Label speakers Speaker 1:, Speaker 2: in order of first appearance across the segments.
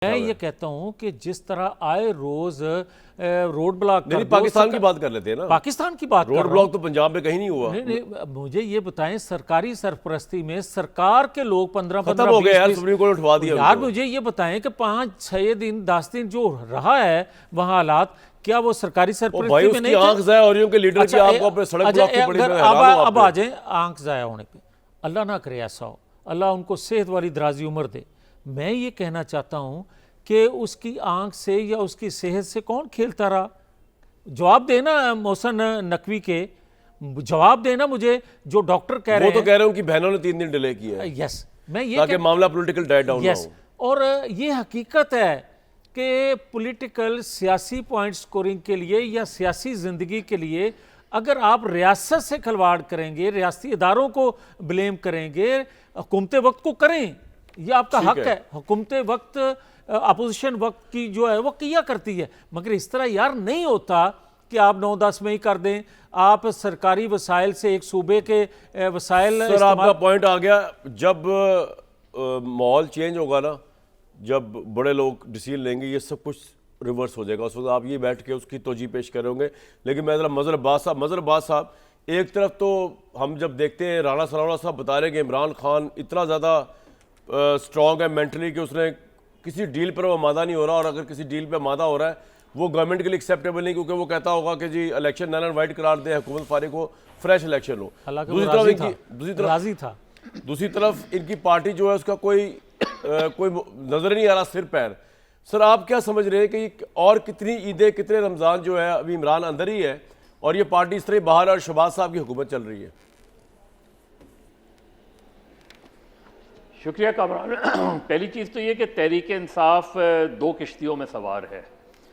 Speaker 1: میں یہ کہتا ہوں کہ جس طرح آئے روز روڈ بلاک کر دو،
Speaker 2: پاکستان کی بات کر لیتے ہیں نا،
Speaker 1: پاکستان کی بات
Speaker 2: روڈ بلاک تو پنجاب میں کہیں نہیں ہوا۔
Speaker 1: مجھے یہ بتائیں سرکاری سرپرستی میں سرکار کے لوگ 15
Speaker 2: ختم ہو گئے یار، سپریم کورٹ اٹھوا دیا
Speaker 1: یار مجھے یہ بتائیں کہ 5-6 دن 10 دن جو رہا ہے وہاں حالات، کیا وہ سرکاری سرپرستی میں نہیں تھے؟
Speaker 2: آنکھ ضائع ہو رہی ہوں کہ لیڈر کی آپ کو اپنے سڑک بلاک کی بڑی
Speaker 1: اب آ جائیں آنکھ ضائع ہونے پہ، اللہ نہ کرے ایسا ہو، اللہ ان کو صحت والی درازی عمر دے۔ میں یہ کہنا چاہتا ہوں کہ اس کی آنکھ سے یا اس کی صحت سے کون کھیلتا رہا؟ جواب دینا محسن نقوی کے، جواب دینا مجھے جو ڈاکٹر کہہ رہے ہیں۔
Speaker 2: وہ تو کہہ رہے ہوں کہ بہنوں نے 3 دن ڈیلے کیا ہے،
Speaker 1: یس میں یہ
Speaker 2: تاکہ معاملہ پولیٹیکل ڈائٹ ڈاؤن نہ ہو۔
Speaker 1: اور یہ حقیقت ہے کہ پولیٹیکل سیاسی پوائنٹ سکورنگ کے لیے یا سیاسی زندگی کے لیے اگر آپ ریاست سے کھلواڑ کریں گے، ریاستی اداروں کو بلیم کریں گے، حکومت وقت کو کریں، یہ آپ کا حق ہے۔ حکومت وقت اپوزیشن وقت کی جو ہے وہ کیا کرتی ہے، مگر اس طرح یار نہیں ہوتا کہ آپ 9-10 میں ہی کر دیں۔ آپ سرکاری وسائل سے ایک صوبے کے وسائل
Speaker 2: سر آپ کا پوائنٹ آ گیا، جب ماحول چینج ہوگا نا، جب بڑے لوگ ڈیسیژن لیں گے یہ سب کچھ ریورس ہو جائے گا، اس وقت آپ یہ بیٹھ کے اس کی توجہ پیش کریں گے۔ لیکن میں ذرا مظہر عباس صاحب ایک طرف تو ہم جب دیکھتے ہیں رانا ثناء اللہ صاحب بتا رہے ہیں کہ عمران خان اتنا زیادہ اسٹرانگ ہے مینٹلی کہ اس نے کسی ڈیل پر وہ آمادہ نہیں ہو رہا، اور اگر کسی ڈیل پہ آمادہ ہو رہا ہے وہ گورنمنٹ کے لیے ایکسیپٹیبل نہیں، کیونکہ وہ کہتا ہوگا کہ جی الیکشن نل اینڈ وائٹ قرار دیں، حکومت فارغ ہو، فریش الیکشن ہو۔ دوسری طرف ان کی پارٹی جو ہے اس کا کوئی نظر نہیں آ رہا سر پیر۔ سر آپ کیا سمجھ رہے ہیں کہ اور کتنی عیدیں کتنے رمضان جو ہے ابھی عمران اندر ہی ہے اور یہ پارٹی اس طرح باہر اور شہباز صاحب کی حکومت چل رہی ہے؟
Speaker 3: شکریہ کامران۔ پہلی چیز تو یہ کہ تحریک انصاف 2 کشتیوں میں سوار ہے،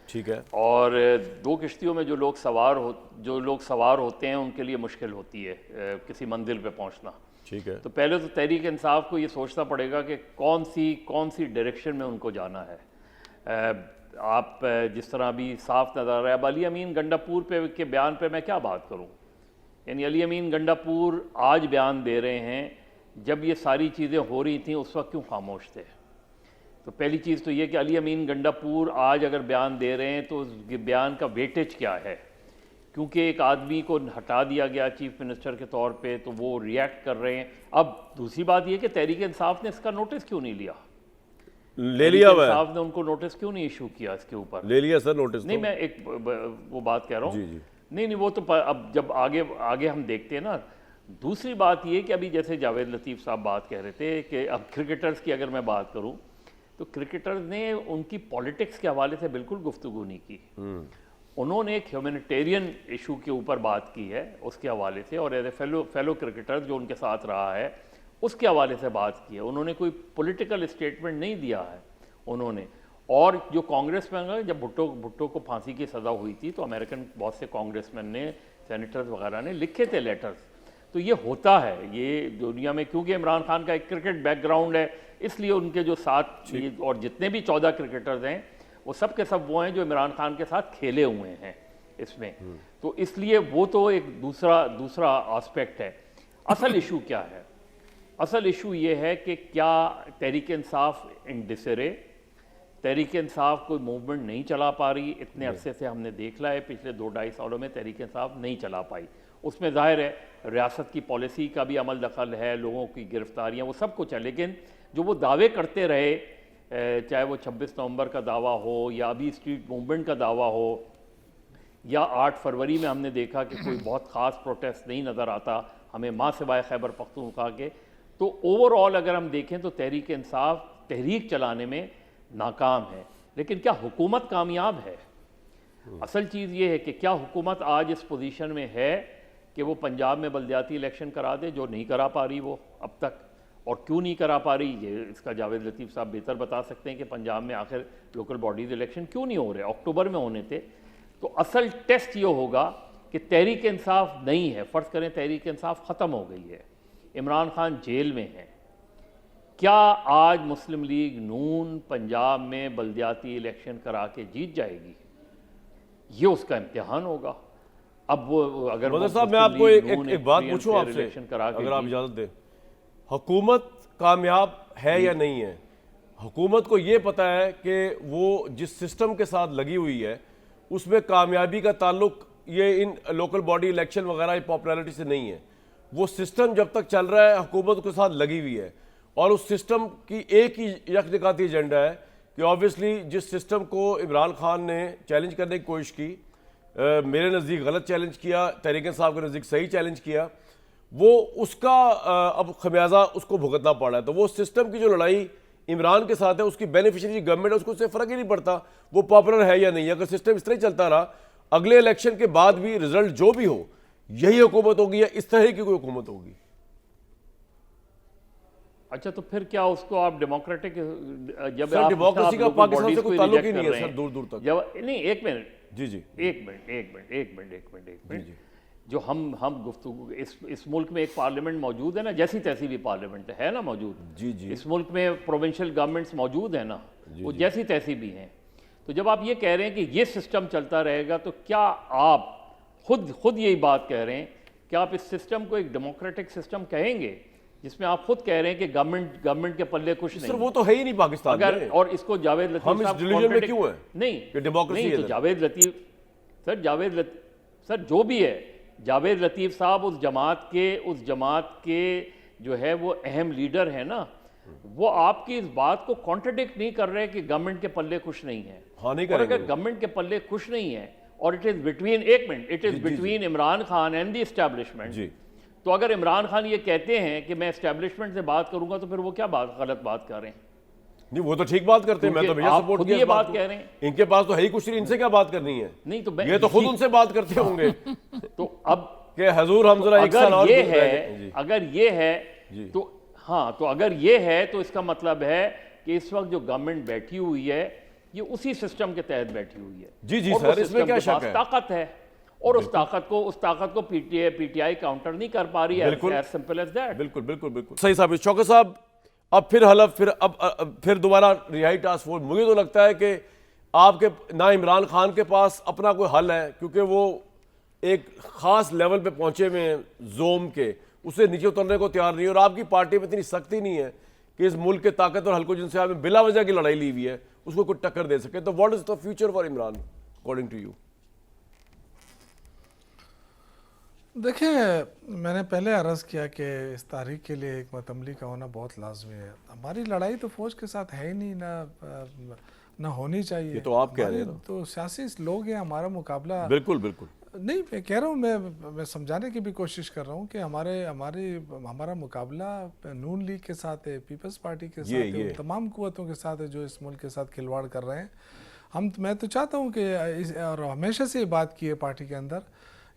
Speaker 2: ٹھیک ہے،
Speaker 3: اور 2 کشتیوں میں جو لوگ سوار ہوتے ہیں ان کے لیے مشکل ہوتی ہے کسی منزل پہ پہنچنا،
Speaker 2: ٹھیک ہے۔
Speaker 3: تو پہلے تو تحریک انصاف کو یہ سوچنا پڑے گا کہ کون سی ڈائریکشن میں ان کو جانا ہے۔ آپ جس طرح بھی صاف نظر آ رہا ہے، اب علی امین گنڈاپور کے بیان پہ میں کیا بات کروں؟ یعنی علی امین گنڈاپور آج بیان دے رہے ہیں، جب یہ ساری چیزیں ہو رہی تھیں اس وقت کیوں خاموش تھے؟ تو پہلی چیز تو یہ کہ علی امین گنڈاپور آج اگر بیان دے رہے ہیں تو اس بیان کا ویٹیج کیا ہے؟ کیونکہ ایک آدمی کو ہٹا دیا گیا چیف منسٹر کے طور پہ تو وہ ریئیکٹ کر رہے ہیں۔ اب دوسری بات یہ کہ تحریک انصاف نے اس کا نوٹس کیوں نہیں لیا؟
Speaker 2: لے لیا ہوا ہے،
Speaker 3: انصاف نے ان کو نوٹس کیوں نہیں ایشو کیا اس کے اوپر؟
Speaker 2: لے لیا سر نوٹس۔
Speaker 3: نہیں میں ایک وہ بات کہہ رہا ہوں، نہیں وہ تو اب جب آگے ہم دیکھتے ہیں نا۔ دوسری بات یہ کہ ابھی جیسے جاوید لطیف صاحب بات کہہ رہے تھے کہ اب کرکٹرز کی اگر میں بات کروں تو کرکٹرز نے ان کی پولیٹکس کے حوالے سے بالکل گفتگو نہیں کی۔ انہوں نے ایک ہیومینیٹیرین ایشو کے اوپر بات کی ہے اس کے حوالے سے، اور ایز اے فیلو کرکٹر جو ان کے ساتھ رہا ہے اس کے حوالے سے بات کی ہے۔ انہوں نے کوئی پولیٹیکل اسٹیٹمنٹ نہیں دیا ہے انہوں نے۔ اور جو کانگریس مین، جب بھٹو کو پھانسی کی سزا ہوئی تھی تو امریکن بہت سے کانگریس مین نے، سینیٹرز وغیرہ نے لکھے تھے لیٹرز۔ تو یہ ہوتا ہے یہ دنیا میں، کیونکہ عمران خان کا ایک کرکٹ بیک گراؤنڈ ہے، اس لیے ان کے جو ساتھ اور جتنے بھی 14 کرکٹرز ہیں وہ سب کے سب وہ ہیں جو عمران خان کے ساتھ کھیلے ہوئے ہیں اس میں، تو اس لیے وہ تو ایک دوسرا آسپیکٹ ہے۔ اصل ایشو کیا ہے؟ اصل ایشو یہ ہے کہ کیا تحریک انصاف ان ڈسرے، تحریک انصاف کوئی موومنٹ نہیں چلا پا رہی؟ اتنے عرصے سے ہم نے دیکھا ہے، پچھلے 2-2.5 سالوں میں تحریک انصاف نہیں چلا پائی۔ اس میں ظاہر ہے ریاست کی پالیسی کا بھی عمل دخل ہے، لوگوں کی گرفتاریاں، وہ سب کچھ ہے، لیکن جو وہ دعوے کرتے رہے، چاہے وہ 26 نومبر کا دعویٰ ہو یا ابھی اسٹریٹ موومنٹ کا دعویٰ ہو یا 8 فروری میں ہم نے دیکھا کہ کوئی بہت خاص پروٹیسٹ نہیں نظر آتا ہمیں ماں سوائے خیبر پختونخوا کے، تو اوور آل اگر ہم دیکھیں تو تحریک انصاف تحریک چلانے میں ناکام ہے۔ لیکن کیا حکومت کامیاب ہے؟ اصل چیز یہ ہے کہ کیا حکومت آج اس پوزیشن میں ہے کہ وہ پنجاب میں بلدیاتی الیکشن کرا دے، جو نہیں کرا پا رہی وہ اب تک، اور کیوں نہیں کرا پا رہی یہ اس کا جاوید لطیف صاحب بہتر بتا سکتے ہیں کہ پنجاب میں آخر لوکل باڈیز الیکشن کیوں نہیں ہو رہے؟ اکتوبر میں ہونے تھے۔ تو اصل ٹیسٹ یہ ہوگا کہ تحریک انصاف نہیں ہے، فرض کریں تحریک انصاف ختم ہو گئی ہے، عمران خان جیل میں ہیں، کیا آج مسلم لیگ نون پنجاب میں بلدیاتی الیکشن کرا کے جیت جائے گی؟ یہ اس کا امتحان ہوگا۔ اب وہ اگر
Speaker 2: مدر صاحب میں آپ کو ایک بات پوچھوں آپ سے، اگر آپ اجازت دیں، حکومت کامیاب ہے یا نہیں ہے؟ حکومت کو یہ پتہ ہے کہ وہ جس سسٹم کے ساتھ لگی ہوئی ہے اس میں کامیابی کا تعلق یہ ان لوکل باڈی الیکشن وغیرہ پاپولیرٹی سے نہیں ہے. وہ سسٹم جب تک چل رہا ہے حکومت کے ساتھ لگی ہوئی ہے, اور اس سسٹم کی ایک ہی یکجہتی ایجنڈا ہے کہ آبویسلی جس سسٹم کو عمران خان نے چیلنج کرنے کی کوشش کی, میرے نزدیک غلط چیلنج کیا, تحریک انصاف کے نزدیک صحیح چیلنج کیا, وہ اس کا اب خمیازہ اس کو بھگتنا پڑ رہا ہے. تو وہ سسٹم کی جو لڑائی عمران کے ساتھ ہے, اس کی بینیفیشری گورنمنٹ ہے, اس کو اس سے فرق ہی نہیں پڑتا وہ پاپولر ہے یا نہیں. اگر سسٹم اس طرح ہی چلتا رہا اگلے الیکشن کے بعد بھی رزلٹ جو بھی ہو یہی حکومت ہوگی یا اس طرح کی کوئی حکومت ہوگی.
Speaker 3: اچھا تو پھر کیا اس کو آپ ڈیموکریٹک جب
Speaker 2: سر ڈیموکریسی کا پاکستان سے کوئی تعلق ہی نہیں ہے سر دور دور تک.
Speaker 3: نہیں ایک منٹ
Speaker 2: جی جی
Speaker 3: ایک منٹ جو ہم گفتگو اس ملک میں ایک پارلیمنٹ موجود ہے نا, جیسی تیسی بھی پارلیمنٹ ہے نا موجود,
Speaker 2: جی جی
Speaker 3: اس ملک میں پروونشل گورنمنٹس موجود ہیں نا, وہ جیسی تیسی بھی ہیں. تو جب آپ یہ کہہ رہے ہیں کہ یہ سسٹم چلتا رہے گا تو کیا آپ خود یہی بات کہہ رہے ہیں کہ آپ اس سسٹم کو ایک ڈیموکریٹک سسٹم کہیں گے جس میں آپ خود کہہ رہے ہیں کہ گورنمنٹ کے پلے کچھ نہیں.
Speaker 2: سر وہ تو ہے ہی نہیں پاکستان میں,
Speaker 3: اور اس کو جاوید لطیف
Speaker 2: ہم اس ڈیلیجن میں کیوں ہیں
Speaker 3: نہیں
Speaker 2: کہ ڈیموکریسی
Speaker 3: تو جاوید لطیف سر جو بھی ہے, جاوید لطیف صاحب اس جماعت کے جو ہے وہ اہم لیڈر ہیں نا, وہ آپ کی اس بات کو کانٹرڈکٹ نہیں کر رہے کہ گورنمنٹ کے پلے کچھ نہیں ہے.
Speaker 2: ہاں نہیں
Speaker 3: اور
Speaker 2: کریں گے.
Speaker 3: اگر گورنمنٹ کے پلے کچھ نہیں ہے اور it is between Imran Khan and the establishment,
Speaker 2: جی
Speaker 3: تو اگر عمران خان یہ کہتے ہیں کہ میں اسٹیبلشمنٹ سے بات کروں گا تو پھر وہ کیا غلط بات کر رے ہیں؟
Speaker 2: نہیں وہ تو ٹھیک بات کرتے ہیں, میں تو بھیا
Speaker 3: آپ
Speaker 2: سپورٹ
Speaker 3: خود
Speaker 2: کیا
Speaker 3: یہ بات کہہ رہے ہیں.
Speaker 2: ان کے پاس تو ہے ہی کچھ نہیں, ان سے کیا بات کرنی ہے؟
Speaker 3: نہیں تو
Speaker 2: یہ تو خود ان سے بات کرتے ہوں گے
Speaker 3: تو اب
Speaker 2: کہ حضور ہم ذرا ایک سال اور
Speaker 3: اگر یہ ہے تو ہاں, تو اگر یہ ہے تو اس کا مطلب ہے کہ اس وقت جو گورنمنٹ بیٹھی ہوئی ہے یہ اسی سسٹم کے تحت بیٹھی ہوئی ہے.
Speaker 2: جی جی سر, اس میں کیا شک ہے؟
Speaker 3: طاقت ہے اور اس طاقت کو پی ٹی آئی کاؤنٹر نہیں کر پا رہی ہے. as simple as that.
Speaker 2: بالکل صحیح صاحب. شوکت صاحب اب پھر حلف, پھر دوبارہ رہائی ٹاسک فورس, مجھے تو لگتا ہے کہ آپ کے نہ عمران خان کے پاس اپنا کوئی حل ہے, کیونکہ وہ ایک خاص لیول پہ پہنچے ہوئے ہیں زوم کے, اسے نیچے اترنے کو تیار نہیں ہے, اور آپ کی پارٹی میں اتنی سختی نہیں ہے کہ اس ملک کے طاقت اور حلقوں جن سے آپ نے بلا وجہ کی لڑائی لی ہوئی ہے اس کو کوئی ٹکر دے سکے. تو what is the future for Imran according to you?
Speaker 4: دیکھیں میں نے پہلے عرض کیا کہ اس تحریک کے لیے ایک متملی کا ہونا بہت لازمی ہے. ہماری لڑائی تو فوج کے ساتھ ہے ہی نہیں, نہ ہونی چاہیے.
Speaker 2: یہ تو آپ کہہ رہے ہیں نا,
Speaker 4: تو سیاسی لوگ ہیں, ہمارا مقابلہ
Speaker 2: بالکل
Speaker 4: نہیں. میں کہہ رہا ہوں, میں سمجھانے کی بھی کوشش کر رہا ہوں کہ ہمارا مقابلہ نون لیگ کے ساتھ ہے, پیپلز پارٹی کے ساتھ ہے, تمام قوتوں کے ساتھ ہے جو اس ملک کے ساتھ کھلواڑ کر رہے ہیں. میں تو چاہتا ہوں کہ اور ہمیشہ سے یہ بات کی ہے پارٹی کے اندر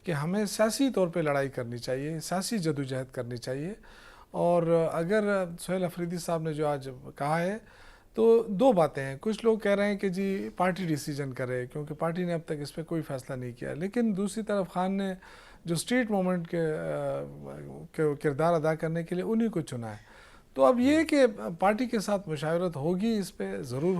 Speaker 4: کہ ہمیں سیاسی طور پہ لڑائی کرنی چاہیے, سیاسی جدوجہد کرنی چاہیے. اور اگر سہیل افریدی صاحب نے جو آج کہا ہے تو دو باتیں ہیں. کچھ لوگ کہہ رہے ہیں کہ جی پارٹی ڈیسیجن کرے کیونکہ پارٹی نے اب تک اس پہ کوئی فیصلہ نہیں کیا, لیکن دوسری طرف خان نے جو اسٹریٹ موومنٹ کے کردار ادا کرنے کے لیے انہی کو چنا ہے. تو اب یہ کہ پارٹی کے ساتھ مشاورت ہوگی, اس پہ ضرور ہوگی.